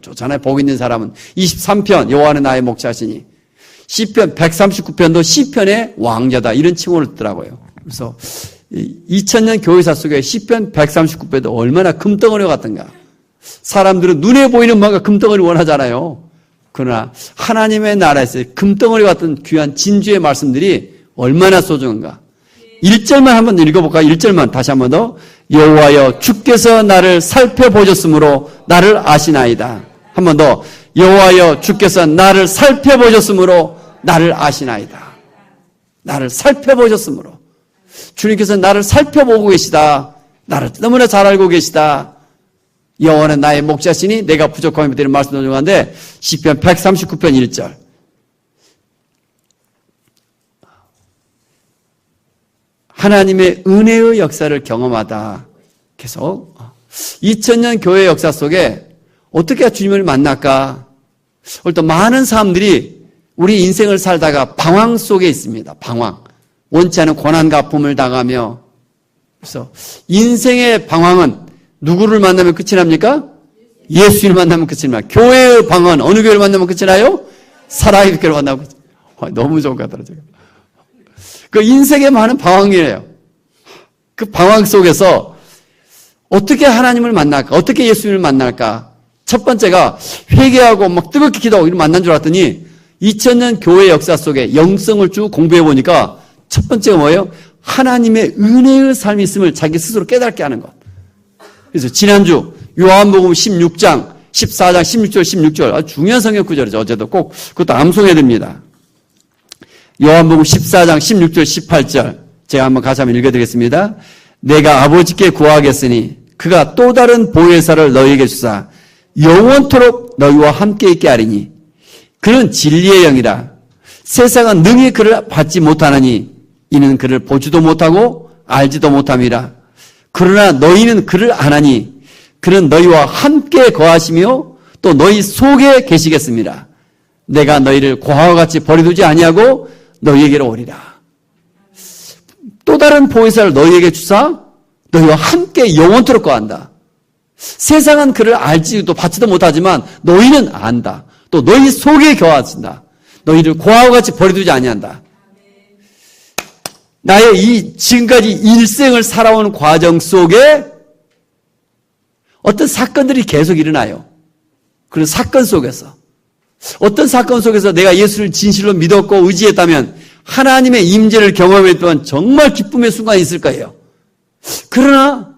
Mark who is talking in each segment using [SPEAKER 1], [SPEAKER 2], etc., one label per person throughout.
[SPEAKER 1] 좋잖아요. 복 있는 사람은. 23편 여호와는 나의 목자시니. 시편 139편도 시편의 왕자다 이런 칭호를 듣더라고요. 그래서 2000년 교회사 속에 시편 139편도 얼마나 금덩어리 같던가. 사람들은 눈에 보이는 뭔가 금덩어리 원하잖아요. 그러나 하나님의 나라에서 금덩어리 같은 귀한 진주의 말씀들이 얼마나 소중한가. 1절만 한번 읽어볼까요? 1절만 다시 한번 더. 여호와여 주께서 나를 살펴보셨으므로 나를 아시나이다. 한 번 더. 여호와여 주께서 나를 살펴보셨으므로 나를 아시나이다. 나를 살펴보셨으므로. 주님께서 나를 살펴보고 계시다. 나를 너무나 잘 알고 계시다. 여호와는 나의 목자시니 내가 부족함이 되는 말씀 중인데 시편 139편 1절. 하나님의 은혜의 역사를 경험하다. 계속 2000년 교회 역사 속에 어떻게 주님을 만날까? 또 많은 사람들이 우리 인생을 살다가 방황 속에 있습니다. 방황. 원치 않은 고난과 아픔을 당하며. 그래서 인생의 방황은 누구를 만나면 끝이 납니까? 예수를 만나면 끝이 납니다. 교회의 방황은 어느 교회를 만나면 끝이 나요? 살아있는 교회를 만나면 끝이 나요. 너무 좋은 것 같더라고요. 그 인생에 많은 방황이에요. 그 방황 속에서 어떻게 하나님을 만날까? 어떻게 예수님을 만날까? 첫 번째가 회개하고 막 뜨겁게 기도하고 이런 만난 줄 알았더니 2000년 교회 역사 속에 영성을 쭉 공부해 보니까 첫 번째가 뭐예요? 하나님의 은혜의 삶이 있음을 자기 스스로 깨닫게 하는 것. 그래서 지난주 요한복음 16장, 14장, 16절, 16절 아주 중요한 성경 구절이죠. 어제도 꼭 그것도 암송해야 됩니다. 요한복음 14장 16절 18절 제가 한번 같이 한번 읽어드리겠습니다. 내가 아버지께 구하겠으니 그가 또 다른 보혜사를 너희에게 주사 영원토록 너희와 함께 있게 하리니 그는 진리의 영이라. 세상은 능히 그를 받지 못하느니 이는 그를 보지도 못하고 알지도 못함이라. 그러나 너희는 그를 아나니 그는 너희와 함께 거하시며 또 너희 속에 계시겠습니다. 내가 너희를 고아와 같이 버려두지 아니하고 너희에게로 오리라. 또 다른 보혜사를 너희에게 주사 너희와 함께 영원토록 거한다. 세상은 그를 알지도 받지도 못하지만 너희는 안다. 또 너희 속에 거하신다. 너희를 고아와 같이 버려두지 아니한다. 나의 이 지금까지 일생을 살아오는 과정 속에 어떤 사건들이 계속 일어나요. 그런 사건 속에서 어떤 사건 속에서 내가 예수를 진실로 믿었고 의지했다면 하나님의 임재를 경험했던 정말 기쁨의 순간이 있을 거예요. 그러나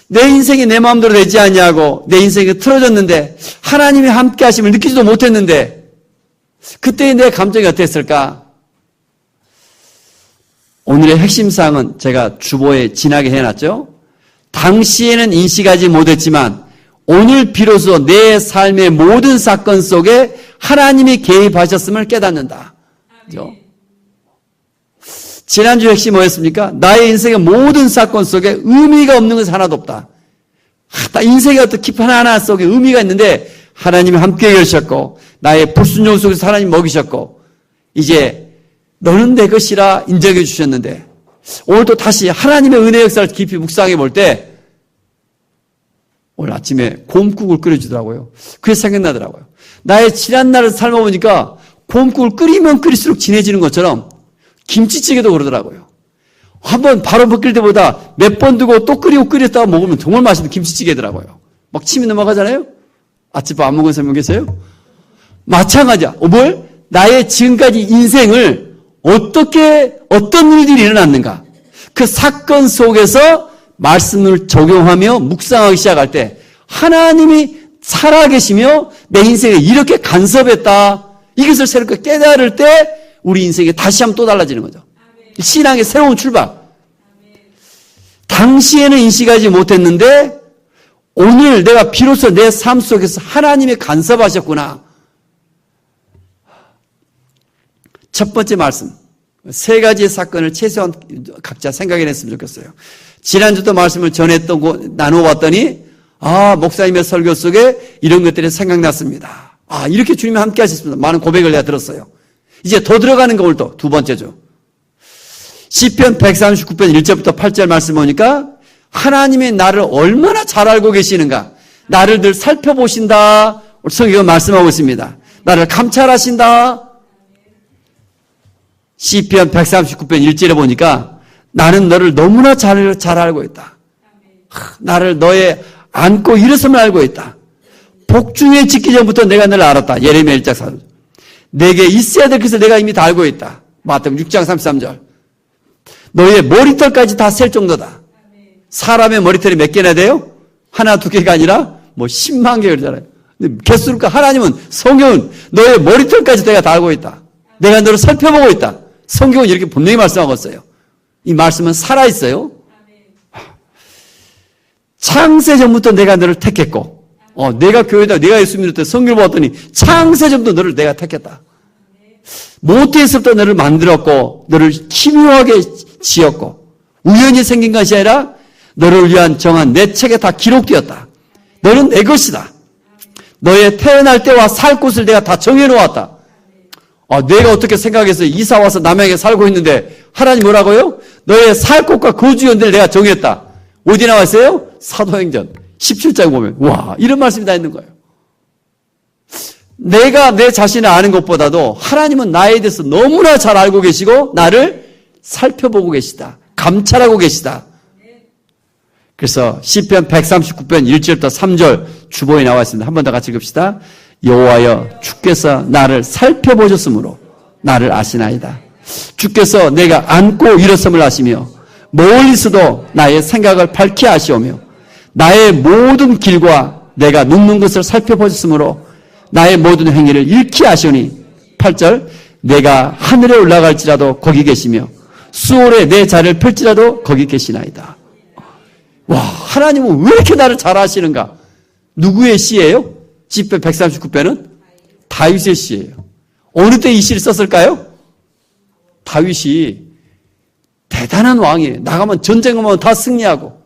[SPEAKER 1] 내 인생이 내 마음대로 되지 않냐고 내 인생이 틀어졌는데 하나님의 함께 하심을 느끼지도 못했는데 그때의 내 감정이 어땠을까? 오늘의 핵심 사항은 제가 주보에 진하게 해놨죠. 당시에는 인식하지 못했지만 오늘 비로소 내 삶의 모든 사건 속에 하나님이 개입하셨음을 깨닫는다. 그렇죠? 지난주 핵심이 뭐였습니까? 나의 인생의 모든 사건 속에 의미가 없는 것은 하나도 없다. 인생의 어떤 깊은 하나 속에 의미가 있는데 하나님이 함께 계셨고 나의 불순종 속에서 하나님 먹이셨고 이제 너는 내 것이라 인정해 주셨는데 오늘도 다시 하나님의 은혜 역사를 깊이 묵상해 볼 때 오늘 아침에 곰국을 끓여주더라고요. 그게 생각나더라고요. 나의 지난 날을 삶아보니까 곰국을 끓이면 끓일수록 진해지는 것처럼 김치찌개도 그러더라고요. 한번 바로 먹을 때보다 몇 번 두고 또 끓이고 끓였다가 먹으면 정말 맛있는 김치찌개더라고요. 막 침이 넘어가잖아요. 아침밥 안 먹은 사람 계세요? 마찬가지야. 뭘? 나의 지금까지 인생을 어떤 일들이 일어났는가? 그 사건 속에서 말씀을 적용하며 묵상하기 시작할 때 하나님이 살아계시며 내 인생에 이렇게 간섭했다. 이것을 새롭게 깨달을 때 우리 인생이 다시 한번 또 달라지는 거죠. 신앙의 새로운 출발. 당시에는 인식하지 못했는데 오늘 내가 비로소 내 삶 속에서 하나님이 간섭하셨구나. 첫 번째 말씀. 세 가지의 사건을 최소한 각자 생각해냈으면 좋겠어요. 지난주도 말씀을 나누어봤더니 목사님의 설교 속에 이런 것들이 생각났습니다. 이렇게 주님이 함께 하셨습니다. 많은 고백을 내가 들었어요. 이제 더 들어가는 거 오늘 또 두 번째죠. 시편 139편 1절부터 8절 말씀 보니까 하나님이 나를 얼마나 잘 알고 계시는가. 나를 늘 살펴보신다. 성경은 말씀하고 있습니다. 나를 감찰하신다. 시편 139편 1절에 보니까 나는 너를 너무나 잘 알고 있다. 나를 너의 안고 일어섬을 알고 있다. 복중에 짓기 전부터 내가 너를 알았다. 예레미야 1장 4절. 내게 있어야 될 것을 내가 이미 다 알고 있다. 마태복음 6장 33절. 너의 머리털까지 다 셀 정도다. 사람의 머리털이 몇 개나 돼요? 하나, 두 개가 아니라 뭐 10만 개 그러잖아요. 개수니까 하나님은, 성경은 너의 머리털까지 내가 다 알고 있다. 내가 너를 살펴보고 있다. 성경은 이렇게 분명히 말씀하고 있어요. 이 말씀은 살아있어요. 창세 전부터 내가 너를 택했고, 내가 교회다, 내가 예수 믿을 때 성경을 보았더니 창세 전부터 너를 내가 택했다. 모태에서부터 너를 만들었고, 너를 기묘하게 지었고, 우연히 생긴 것이 아니라 너를 위한 정한 내 책에 다 기록되었다. 너는 내 것이다. 너의 태어날 때와 살 곳을 내가 다 정해놓았다. 내가 어떻게 생각해서 이사 와서 남양에 살고 있는데 하나님 뭐라고요? 너의 살 곳과 거주 연대를 내가 정했다. 어디 나와 있어요? 사도행전 17장에 보면 와, 이런 말씀이 다 있는 거예요. 내가 내 자신을 아는 것보다도 하나님은 나에 대해서 너무나 잘 알고 계시고 나를 살펴보고 계시다. 감찰하고 계시다. 그래서 시편 139편 1절부터 3절 주보에 나와 있습니다. 한 번 더 같이 읽읍시다. 여호와여 주께서 나를 살펴보셨으므로 나를 아시나이다. 주께서 내가 앉고 일어섬을 아시며 멀리서도 나의 생각을 밝히 아시오며 나의 모든 길과 내가 눕는 것을 살펴보셨으므로 나의 모든 행위를 읽히 아시오니 8절 내가 하늘에 올라갈지라도 거기 계시며 수월에 내 자리를 펼지라도 거기 계시나이다. 와, 하나님은 왜 이렇게 나를 잘 아시는가? 누구의 시예요? 시편 139편은 다윗의 시예요. 어느 때 이 시를 썼을까요? 다윗이 대단한 왕이에요. 나가면 전쟁하면 다 승리하고.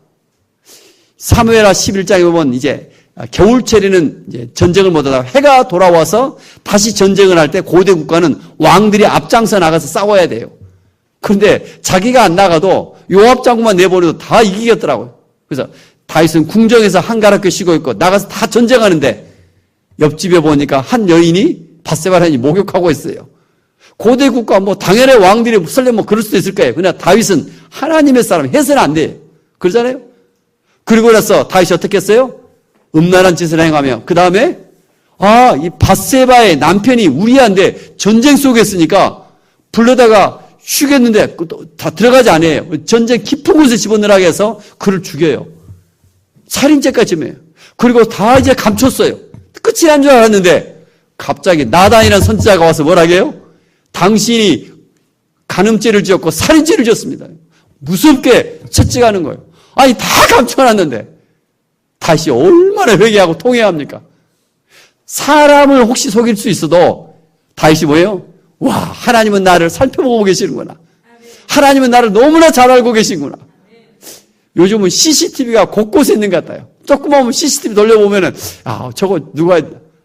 [SPEAKER 1] 사무엘하 11장에 보면 이제 겨울철에는 이제 전쟁을 못하다가 해가 돌아와서 다시 전쟁을 할 때 고대 국가는 왕들이 앞장서 나가서 싸워야 돼요. 그런데 자기가 안 나가도 요압 장군만 내보내도 다 이기겠더라고요. 그래서 다윗은 궁정에서 한가롭게 쉬고 있고 나가서 다 전쟁하는데 옆집에 보니까 한 여인이 밧세바를 목욕하고 있어요. 고대 국가 뭐 당연히 왕들이 설령 뭐 그럴 수도 있을 거예요. 그러나 다윗은 하나님의 사람 해서는 안 돼요. 그러잖아요. 그리고 나서 다윗이 어떻게 했어요? 음란한 짓을 행하며 그 다음에 이 밧세바의 남편이 우리아인데 전쟁 속에 있으니까 불러다가 쉬겠는데 다 들어가지 않아요. 전쟁 깊은 곳에 집어넣으라고 해서 그를 죽여요. 살인죄까지 해요. 그리고 다 이제 감췄어요. 끝이 난 줄 알았는데 갑자기 나단이라는 선지자가 와서 뭐라고 해요? 당신이 간음죄를 지었고 살인죄를 지었습니다. 무섭게 채찍하는 거예요. 아니 다 감춰놨는데 다시 얼마나 회개하고 통해야 합니까? 사람을 혹시 속일 수 있어도 다윗이 뭐예요? 와, 하나님은 나를 살펴보고 계시는구나. 하나님은 나를 너무나 잘 알고 계시는구나. 요즘은 CCTV가 곳곳에 있는 것 같아요. 조금만 보면 CCTV 돌려보면은 저거 누가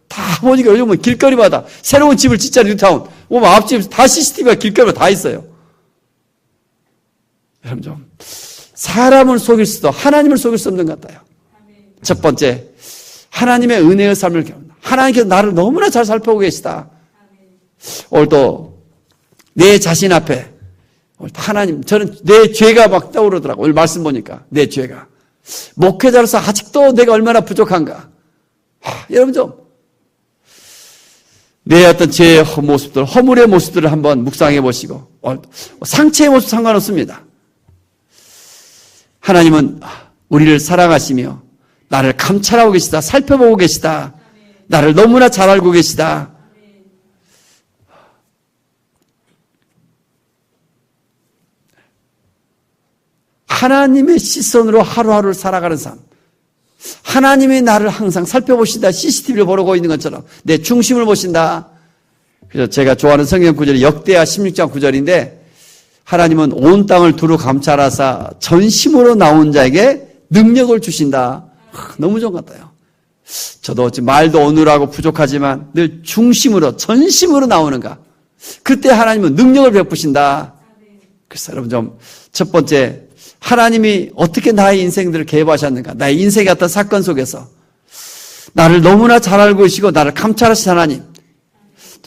[SPEAKER 1] 다 보니까 요즘은 길거리마다 새로운 집을 짓자 뉴타운 보면 앞집 다 CCTV가 길거리마다 다 있어요. 여러분 좀 사람을 속일 수도 하나님을 속일 수 없는 것 같아요. 첫 번째, 하나님의 은혜의 삶을 경험한다. 하나님께서 나를 너무나 잘 살펴보고 계시다. 오늘도 내 자신 앞에 하나님, 저는 내 죄가 막 떠오르더라고요. 오늘 말씀 보니까 내 죄가 목회자로서 아직도 내가 얼마나 부족한가. 여러분 좀 내 어떤 죄의 모습들, 허물의 모습들을 한번 묵상해 보시고 상체의 모습 상관없습니다. 하나님은 우리를 사랑하시며 나를 감찰하고 계시다. 살펴보고 계시다. 나를 너무나 잘 알고 계시다. 하나님의 시선으로 하루하루를 살아가는 삶. 하나님이 나를 항상 살펴보신다. CCTV를 보고 있는 것처럼 내 중심을 보신다. 그래서 제가 좋아하는 성경 구절이 역대하 16장 9절인데 하나님은 온 땅을 두루 감찰하사 전심으로 나온 자에게 능력을 주신다. 너무 좋은 것 같아요. 저도 지금 말도 어눌하고 부족하지만 늘 중심으로 전심으로 나오는가. 그때 하나님은 능력을 베푸신다. 그래서 여러분 좀 첫 번째 하나님이 어떻게 나의 인생들을 개입하셨는가. 나의 인생의 어떤 사건 속에서 나를 너무나 잘 알고 계시고 나를 감찰하신 하나님.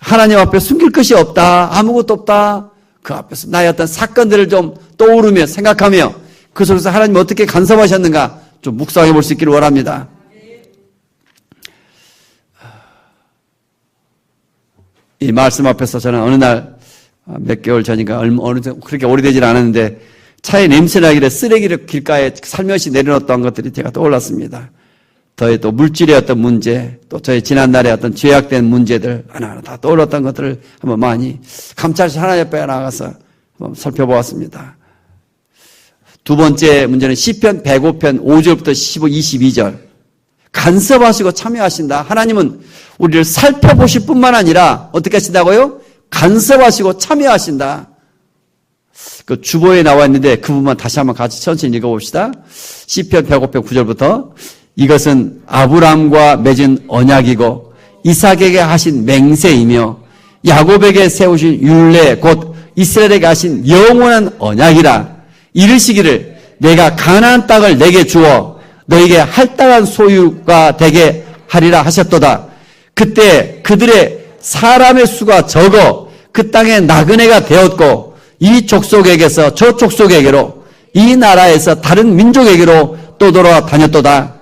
[SPEAKER 1] 하나님 앞에 숨길 것이 없다. 아무것도 없다. 그 앞에서 나의 어떤 사건들을 좀 떠오르며 생각하며 그 속에서 하나님 어떻게 간섭하셨는가 좀 묵상해 볼 수 있기를 원합니다. 이 말씀 앞에서 저는 어느 날 몇 개월 전인가 그렇게 오래되질 않았는데 차에 냄새나길래 쓰레기를 길가에 살며시 내려놓았던 것들이 제가 떠올랐습니다. 저의 또 물질의 어떤 문제, 또 저의 지난날의 어떤 죄악된 문제들 하나하나 다 떠올랐던 것들을 한번 많이 감찰시 하나님 앞에 나가서 한번 살펴보았습니다. 두 번째 문제는 시편 105편 5절부터 15, 22절. 간섭하시고 참여하신다. 하나님은 우리를 살펴보실 뿐만 아니라 어떻게 하신다고요? 간섭하시고 참여하신다. 그 주보에 나와 있는데 그 부분만 다시 한번 같이 천천히 읽어봅시다. 시편 105편 9절부터 이것은 아브람과 맺은 언약이고 이삭에게 하신 맹세이며 야곱에게 세우신 율례 곧 이스라엘에게 하신 영원한 언약이라. 이르시기를 내가 가나안 땅을 내게 주어 너에게 할당한 소유가 되게 하리라 하셨도다. 그때 그들의 사람의 수가 적어 그 땅에 나그네가 되었고 이 족속에게서 저 족속에게로 이 나라에서 다른 민족에게로 또 돌아다녔도다.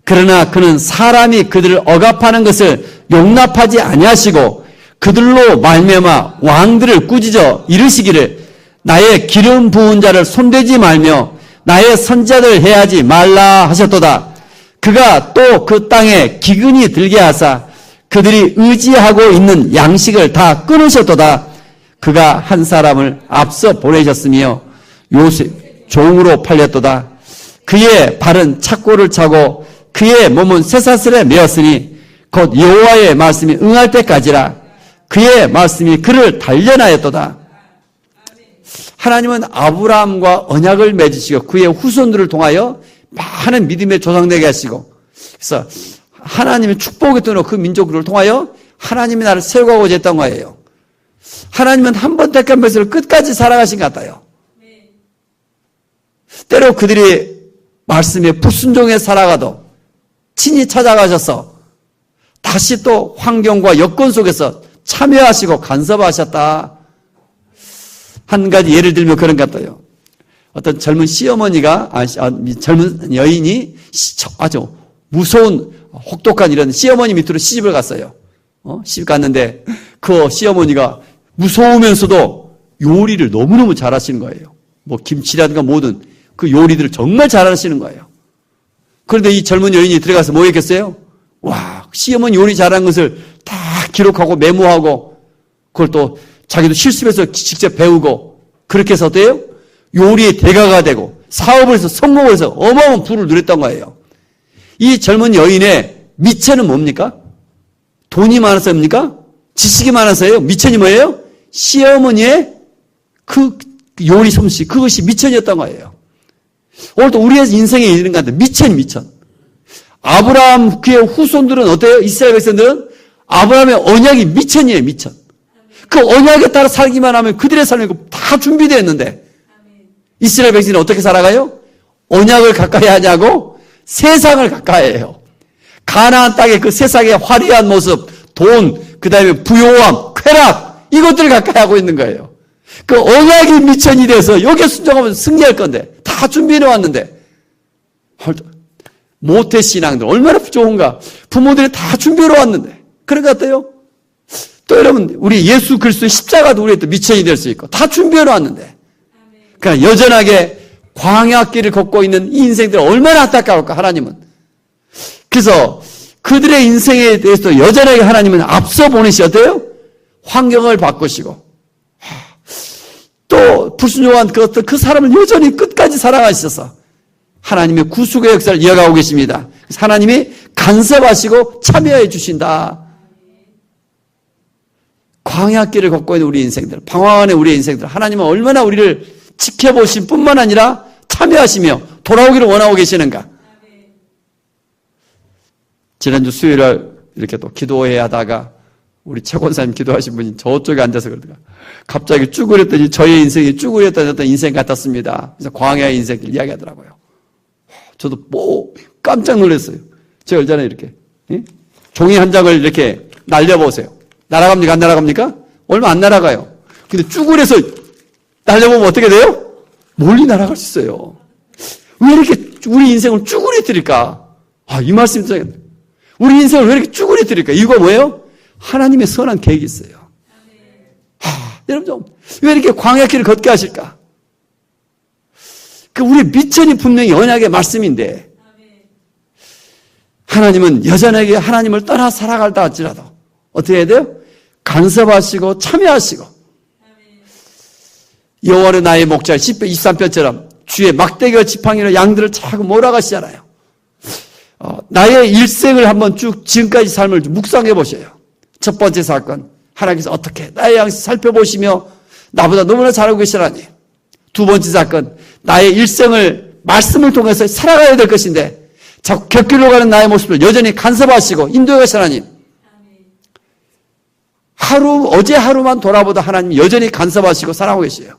[SPEAKER 1] 그러나 그는 사람이 그들을 억압하는 것을 용납하지 아니하시고 그들로 말미암아 왕들을 꾸짖어 이르시기를 나의 기름 부은 자를 손대지 말며 나의 선자들 해하지 말라 하셨도다. 그가 또 그 땅에 기근이 들게 하사 그들이 의지하고 있는 양식을 다 끊으셨도다. 그가 한 사람을 앞서 보내셨으며 요셉 종으로 팔렸도다. 그의 발은 착고를 차고 그의 몸은 쇠사슬에 매었으니 곧 여호와의 말씀이 응할 때까지라. 그의 말씀이 그를 단련하였도다. 하나님은 아브라함과 언약을 맺으시고 그의 후손들을 통하여 많은 믿음의 조상되게 하시고 그래서 하나님의 축복의 통로 그 민족을 통하여 하나님이 나를 세워가고자 했던 거예요. 하나님은 한 번 택한 것을 끝까지 살아가신 것 같아요. 때로 그들이 말씀에 불순종해 살아가도 친히 찾아가셔서 다시 또 환경과 여건 속에서 참여하시고 간섭하셨다. 한 가지 예를 들면 그런 것 같아요. 어떤 젊은 시어머니가, 젊은 여인이 아주 무서운 혹독한 이런 시어머니 밑으로 시집을 갔어요. 시집 갔는데 그 시어머니가 무서우면서도 요리를 너무너무 잘하시는 거예요. 뭐 김치라든가 뭐든 그 요리들을 정말 잘하시는 거예요. 그런데 이 젊은 여인이 들어가서 뭐 했겠어요? 와, 시어머니 요리 잘하는 것을 다 기록하고 메모하고 그걸 또 자기도 실습해서 직접 배우고 그렇게 해서 어때요? 요리의 대가가 되고 사업을 해서 성공을 해서 어마어마한 부를 누렸던 거예요. 이 젊은 여인의 미천은 뭡니까? 돈이 많아서입니까? 지식이 많아서예요? 미천이 뭐예요? 시어머니의 그 요리 솜씨 그것이 미천이었던 거예요. 오늘도 우리의 인생에 이르는 것 같아요. 미천. 아브라함 그의 후손들은 어때요? 이스라엘 백성들은 아브라함의 언약이 미천이에요. 미천. 그 언약에 따라 살기만 하면 그들의 삶이 다 준비되어 있는데 이스라엘 백성은 어떻게 살아가요? 언약을 가까이 하냐고 세상을 가까이 해요. 가나안 땅의 그 세상의 화려한 모습, 돈, 그 다음에 부요함, 쾌락 이것들을 가까이 하고 있는 거예요. 그 언약이 미천이 돼서 여기에 순종하면 승리할 건데 다 준비해 왔는데 모태신앙들 얼마나 좋은가. 부모들이 다 준비해 왔는데 그런 것 같아요. 또 여러분 우리 예수 그리스도의 십자가도 우리의 또 미천이 될 수 있고 다 준비해 왔는데 그러니까 여전하게 광야길을 걷고 있는 이 인생들 얼마나 안타까울까 하나님은. 그래서 그들의 인생에 대해서 여전하게 하나님은 앞서 보내셨대요. 환경을 바꾸시고 또 불순종한 그 사람을 여전히 끝까지 사랑하셔서 하나님의 구속의 역사를 이어가고 계십니다. 그래서 하나님이 간섭하시고 참여해 주신다. 광야길을 걷고 있는 우리 인생들, 방황하는 우리의 인생들, 하나님은 얼마나 우리를 지켜보신 뿐만 아니라 참여하시며 돌아오기를 원하고 계시는가. 지난주 수요일에 이렇게 또 기도해야 하다가 우리 최권사님 기도하신 분이 저쪽에 앉아서 그러다가 갑자기 쭈그렸더니 저의 인생이 쭈그렸던 어떤 인생 같았습니다. 그래서 광야의 인생을 이야기하더라고요. 저도 뭐 깜짝 놀랐어요. 제가 알잖아요 이렇게 예? 종이 한 장을 이렇게 날려보세요. 날아갑니까? 안 날아갑니까? 얼마 안 날아가요. 근데 쭈그려서 날려보면 어떻게 돼요? 멀리 날아갈 수 있어요. 왜 이렇게 우리 인생을 쭈그려뜨릴까? 이 말씀이 들어요. 우리 인생을 왜 이렇게 쭈그려뜨릴까? 이유가 뭐예요? 하나님의 선한 계획이 있어요. 여러분, 왜 이렇게 광야길을 걷게 하실까? 우리 미천이 분명히 언약의 말씀인데, 하나님은 여전하게 하나님을 떠나 살아갈다 할지라도, 어떻게 해야 돼요? 간섭하시고 참여하시고, 여호와는 나의 목자, 10편 23편처럼 주의 막대기와 지팡이로 양들을 자꾸 몰아가시잖아요. 나의 일생을 한번 쭉 지금까지 삶을 묵상해 보셔요. 첫 번째 사건, 하나님께서 어떻게 나의 양식 살펴보시며 나보다 너무나 잘하고 계시라니. 두 번째 사건, 나의 일생을 말씀을 통해서 살아가야 될 것인데 자꾸 곁길로 가는 나의 모습을 여전히 간섭하시고 인도해 가시라니. 어제 하루만 돌아보다 하나님 여전히 간섭하시고 살아가고 계세요.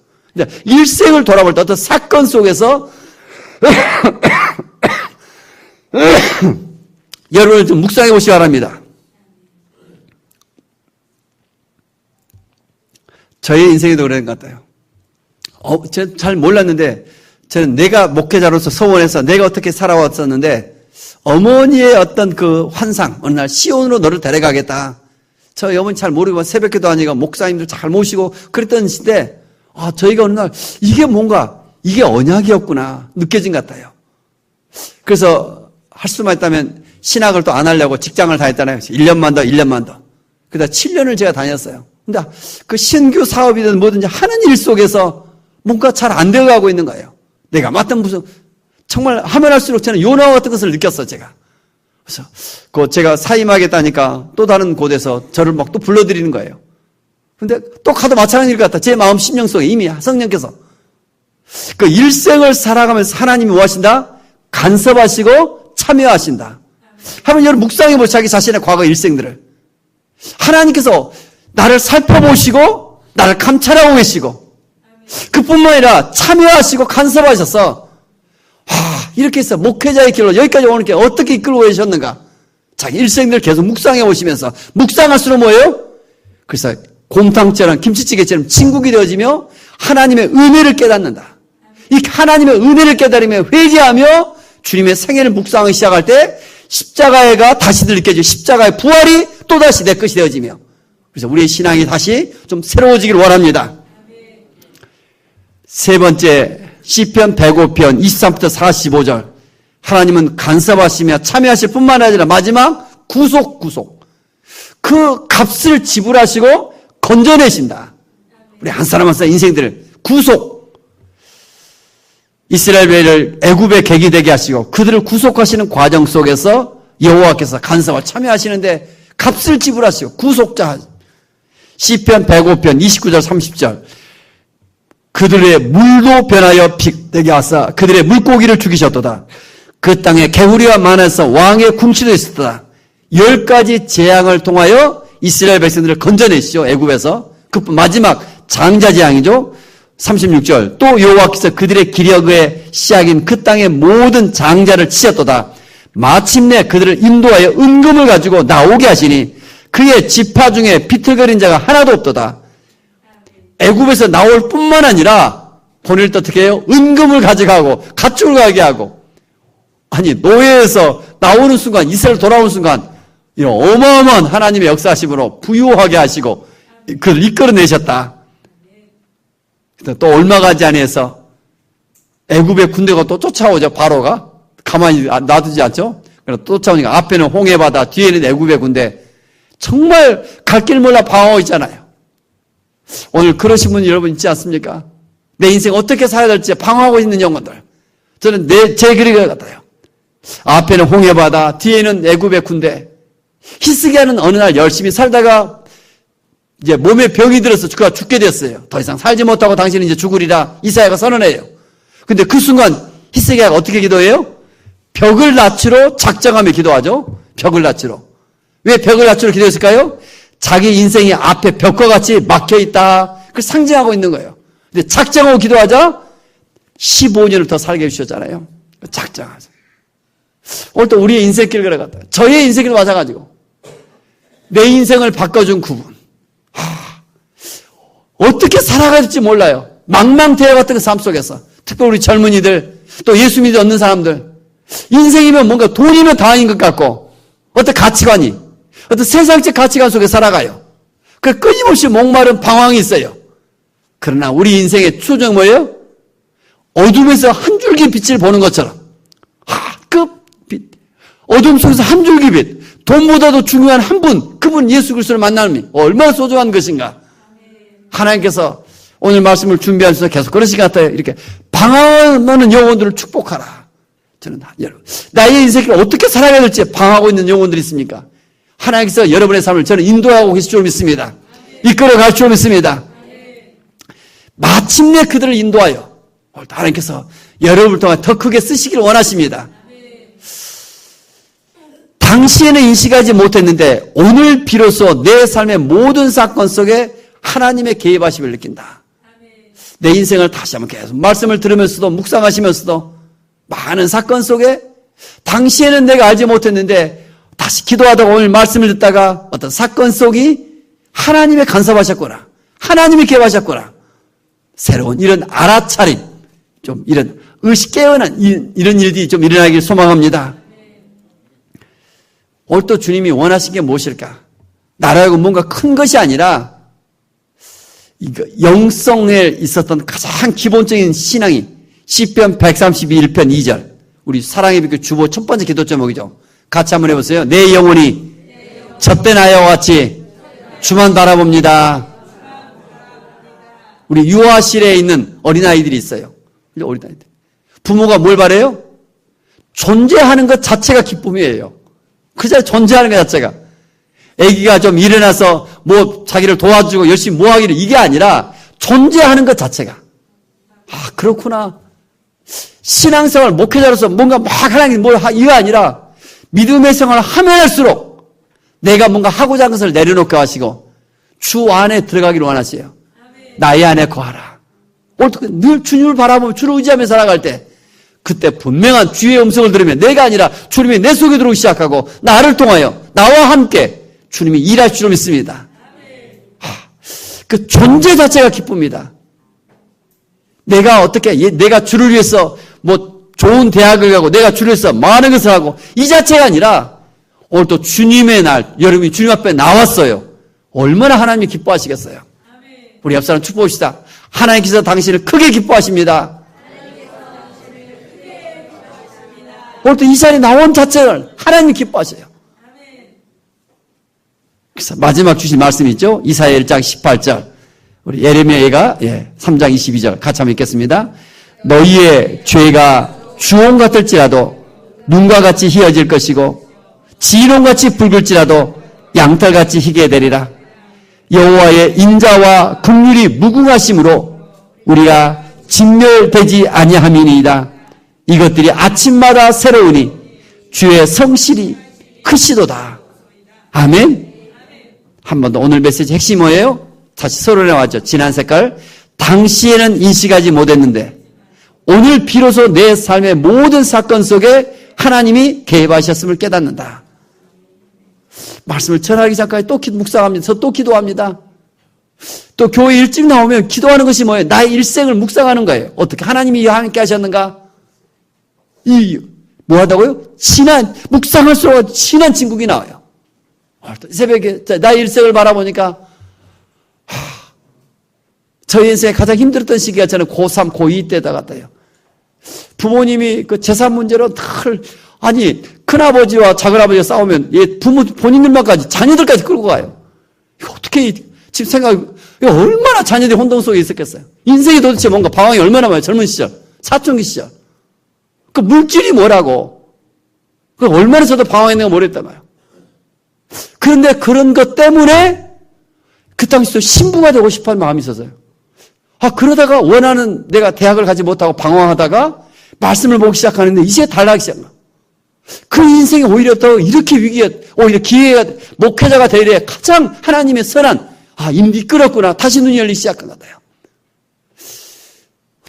[SPEAKER 1] 일생을 돌아볼 때 어떤 사건 속에서 여러분을 좀 묵상해 보시기 바랍니다. 저의 인생에도 그런 것 같아요. 제가 잘 몰랐는데 저는 내가 목회자로서 서원해서 내가 어떻게 살아왔었는데 어머니의 어떤 그 환상, 어느 날 시온으로 너를 데려가겠다. 저희 어머니 잘 모르고 새벽기도 아니고 목사님들 잘 모시고 그랬던 시대 저희가 어느 날 이게 언약이었구나 느껴진 것 같아요. 그래서 할 수만 있다면 신학을 또 안 하려고 직장을 다녔잖아요. 1년만 더, 1년만 더. 그러다 7년을 제가 다녔어요. 근데 그 신규 사업이든 뭐든지 하는 일 속에서 뭔가 잘 안 되어가고 있는 거예요. 내가 맡은 정말 하면 할수록 저는 요나와 같은 것을 느꼈어, 제가. 그래서 제가 사임하겠다니까 또 다른 곳에서 저를 막 또 불러들이는 거예요. 근데 또 가도 마찬가지일 것 같다. 제 마음 심령 속에 이미 성령께서 그 일생을 살아가면서 하나님이 뭐 하신다? 간섭하시고 참여하신다. 하면 여러분 묵상해 보시죠. 자기 자신의 과거 일생들을. 하나님께서 나를 살펴보시고 나를 감찰하고 계시고 그뿐만 아니라 참여하시고 간섭하셔서 이렇게 해서 목회자의 길로 여기까지 오는 게 어떻게 이끌고 계셨는가. 자기 일생들 계속 묵상해 오시면서 묵상할수록 뭐예요? 그래서 곰탕처럼 김치찌개처럼 친국이 되어지며 하나님의 은혜를 깨닫는다. 이 하나님의 은혜를 깨달으며 회개하며 주님의 생애를 묵상하기 시작할 때 십자가가 다시 느껴지고 십자가의 부활이 또다시 내 것이 되어지며 그래서 우리의 신앙이 다시 좀 새로워지기를 원합니다. 세 번째 시편 105편 23부터 45절 하나님은 간섭하시며 참여하실 뿐만 아니라 마지막 구속 그 값을 지불하시고 건져내신다. 우리 한 사람 한 사람 인생들을 구속 이스라엘을 애굽의 객이 되게 하시고 그들을 구속하시는 과정 속에서 여호와께서 간섭을 참여하시는데 값을 지불하시고 구속자 시편 105편 29절 30절 그들의 물도 변하여 피 되게 하사 그들의 물고기를 죽이셨도다. 그 땅에 개구리와 만에서 왕의 궁치도 있었도다. 10가지 재앙을 통하여 이스라엘 백성들을 건져내시죠. 애굽에서. 그 마지막 장자 재앙이죠. 36절 또 여호와께서 그들의 기력의 시작인 그 땅의 모든 장자를 치셨도다. 마침내 그들을 인도하여 은금을 가지고 나오게 하시니 그의 지파 중에 비틀거린 자가 하나도 없도다. 애굽에서 나올 뿐만 아니라 보낼 때 어떻게 해요? 은금을 가져가고 가축을 가게 하고 아니 노예에서 나오는 순간 이스라엘 돌아오는 순간 이런 어마어마한 하나님의 역사하심으로 부유하게 하시고 그를 이끌어내셨다. 또 얼마 가지 아니해서 애굽의 군대가 또 쫓아오죠. 바로가 가만히 놔두지 않죠. 그래서 쫓아오니까 앞에는 홍해바다 뒤에는 애굽의 군대 정말 갈 길 몰라 방황하고 있잖아요. 오늘 그러신 분 여러분 있지 않습니까? 내 인생 어떻게 살아야 될지 방황하고 있는 영혼들. 저는 제 그리가 같아요. 앞에는 홍해바다, 뒤에는 애굽의 군대. 히스기야는 어느 날 열심히 살다가 이제 몸에 병이 들어서 그가 죽게 됐어요. 더 이상 살지 못하고 당신은 이제 죽으리라 이사야가 선언해요. 근데 그 순간 히스기야가 어떻게 기도해요? 벽을 낮추러 작정하며 기도하죠. 벽을 낮추러. 왜 벽을 낮추러 기도했을까요? 자기 인생이 앞에 벽과 같이 막혀있다. 그걸 상징하고 있는 거예요. 근데 작정하고 기도하자 15년을 더 살게 해주셨잖아요. 작정하자. 오늘도 우리의 인생길 걸어갔다. 저의 인생길도 맞아가지고 내 인생을 바꿔준 그분. 어떻게 살아가야 될지 몰라요. 망망대해 같은 그 삶 속에서. 특히 우리 젊은이들, 또 예수 믿지 않는 사람들. 인생이면 뭔가 돈이면 다행인 것 같고, 어떤 가치관이, 어떤 세상적 가치관 속에 살아가요. 그 끊임없이 목마른 방황이 있어요. 그러나 우리 인생의 초점은 뭐예요? 어둠에서 한 줄기 빛을 보는 것처럼. 그 빛. 어둠 속에서 한 줄기 빛. 돈보다도 중요한 한 분, 그분 예수 그리스도를 만나는 얼마나 소중한 것인가. 하나님께서 오늘 말씀을 준비하면서 계속 그러신 것 같아요. 이렇게 방황하는 영혼들을 축복하라. 저는 여러분, 나의 인생을 어떻게 살아가야 될지 방황하고 있는 영혼들이 있습니까? 하나님께서 여러분의 삶을 저는 인도하고 계실 줄 믿습니다. 이끌어 갈 줄 믿습니다. 마침내 그들을 인도하여 하나님께서 여러분을 통해 더 크게 쓰시기를 원하십니다. 당시에는 인식하지 못했는데 오늘 비로소 내 삶의 모든 사건 속에 하나님의 개입하심을 느낀다. 내 인생을 다시 한번 계속 말씀을 들으면서도 묵상하시면서도 많은 사건 속에 당시에는 내가 알지 못했는데 다시 기도하다가 오늘 말씀을 듣다가 어떤 사건 속이 하나님의 간섭하셨구나. 하나님이 개입하셨구나. 새로운 이런 알아차림, 좀 이런 의식 깨어난 이런 일들이 좀 일어나길 소망합니다. 오늘 또 주님이 원하신 게 무엇일까? 나라고 뭔가 큰 것이 아니라 영성에 있었던 가장 기본적인 신앙이 시편 132편 2절 우리 사랑의 빛 주보 첫 번째 기도 제목이죠. 같이 한번 해보세요. 내 영혼이 젖된 아이와 같이 주만 바라봅니다. 우리 유아실에 있는 어린아이들이 있어요. 어린아이들. 부모가 뭘 바래요? 존재하는 것 자체가 기쁨이에요. 그저 존재하는 것 자체가. 아기가 좀 일어나서 뭐 자기를 도와주고 열심히 뭐 하기를 이게 아니라 존재하는 것 자체가. 그렇구나. 신앙생활 목회자로서 뭔가 막 하나님 뭘 이거 아니라 믿음의 생활을 하면 할수록 내가 뭔가 하고자 하는 것을 내려놓게 하시고 주 안에 들어가기를 원하세요. 나의 안에 거하라. 늘 주님을 바라보며 주를 의지하며 살아갈 때 그때 분명한 주의 음성을 들으면 내가 아니라 주님이 내 속에 들어오기 시작하고 나를 통하여 나와 함께 주님이 일할 줄 믿습니다. 그 존재 자체가 기쁩니다. 내가 내가 주를 위해서 뭐 좋은 대학을 가고 내가 주를 위해서 많은 것을 하고 이 자체가 아니라 오늘 또 주님의 날 여러분이 주님 앞에 나왔어요. 얼마나 하나님이 기뻐하시겠어요. 우리 옆 사람 축복합시다. 하나님께서 당신을 크게 기뻐하십니다. 오늘 또 이 자리에 나온 자체를 하나님이 기뻐하셔요. 그래서 마지막 주신 말씀이 있죠. 이사야 1장 18절. 우리 예레미야가 3장 22절 같이 한번 읽겠습니다. 너희의 죄가 주홍 같을지라도 눈과 같이 희어질 것이고 지롱같이 붉을지라도 양털같이 희게 되리라. 여호와의 인자와 긍휼이 무궁하심으로 우리가 진멸되지 아니함이니이다. 이것들이 아침마다 새로우니 주의 성실이 크시도다. 아멘. 한 번 더 오늘 메시지 핵심이 뭐예요? 다시 서론에 나왔죠. 진한 색깔. 당시에는 인식하지 못했는데 오늘 비로소 내 삶의 모든 사건 속에 하나님이 개입하셨음을 깨닫는다. 말씀을 전하기 전까지 또 묵상합니다. 저 또 기도합니다. 또 교회 일찍 나오면 기도하는 것이 뭐예요? 나의 일생을 묵상하는 거예요. 어떻게 하나님이 함께 하셨는가? 뭐 하다고요? 묵상할수록 친한 친구가 나와요. 새벽에 나의 일생을 바라보니까 저희 인생에 가장 힘들었던 시기가 저는 고3, 고2 때다 같아요. 부모님이 그 재산 문제로 큰아버지와 작은아버지가 싸우면 본인들만까지 자녀들까지 끌고 가요. 이거 어떻게 지금 얼마나 자녀들이 혼돈 속에 있었겠어요. 인생이 도대체 뭔가 방황이 얼마나 많아요. 젊은 시절, 사춘기 시절. 그 물질이 뭐라고. 그 얼마나 저도 방황했는가 모르겠단 말이에요. 그런데 그런 것 때문에 그 당시도 신부가 되고 싶어하는 마음이 있었어요. 그러다가 원하는 내가 대학을 가지 못하고 방황하다가 말씀을 보기 시작하는데 이제 달라지기 시작한 거예요. 그 인생이 오히려 더 이렇게 오히려 기회가, 목회자가 되리에 가장 하나님의 선한, 이끌었구나. 다시 눈이 열리기 시작한 것 같아요.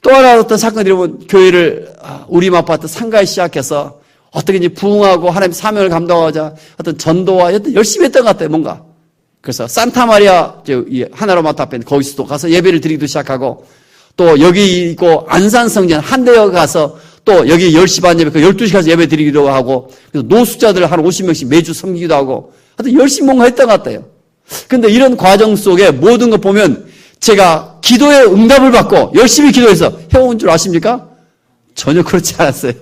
[SPEAKER 1] 또 하나 어떤 사건이 보면 교회를 우리 아파트 상가에 시작해서 어떻게 이제 부흥하고 하나님 사명을 감당하자 어떤 전도와 열심히 했던 것 같아요, 뭔가. 그래서 산타마리아 하나로마트 앞에 거기서도 가서 예배를 드리기도 시작하고 또 여기 있고 안산성전 한대여 가서 또 여기 10시 반 예배, 12시 가서 예배 드리기도 하고 그래서 노숙자들 한 50명씩 매주 섬기기도 하고 하여튼 열심히 뭔가 했던 것 같아요. 근데 이런 과정 속에 모든 거 보면 제가 기도에 응답을 받고 열심히 기도해서 해온 줄 아십니까? 전혀 그렇지 않았어요.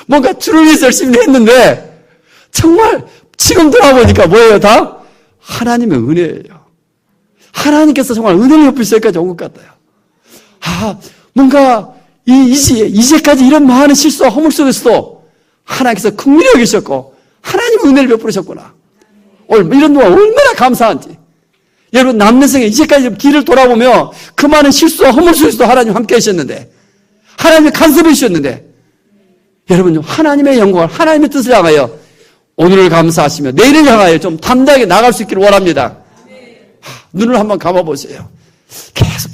[SPEAKER 1] 뭔가 주를 위해서 열심히 했는데 정말 지금 돌아보니까 뭐예요 다? 하나님의 은혜예요. 하나님께서 정말 은혜를 베푸시기까지 온 것 같아요. 뭔가 이제까지 이런 많은 실수와 허물 속에서도 하나님께서 긍휼히 여기셨고 하나님 은혜를 베푸셨구나. 이런 동안 얼마나 감사한지. 여러분 남는 생에 이제까지 길을 돌아보며 그 많은 실수와 허물 속에서도 하나님 함께 하셨는데 하나님이 간섭해 주셨는데 여러분 하나님의 영광을 하나님의 뜻을 향하여 오늘을 감사하시며 내일을 향하여 좀 담대하게 나갈 수 있기를 원합니다. 눈을 한번 감아보세요. 계속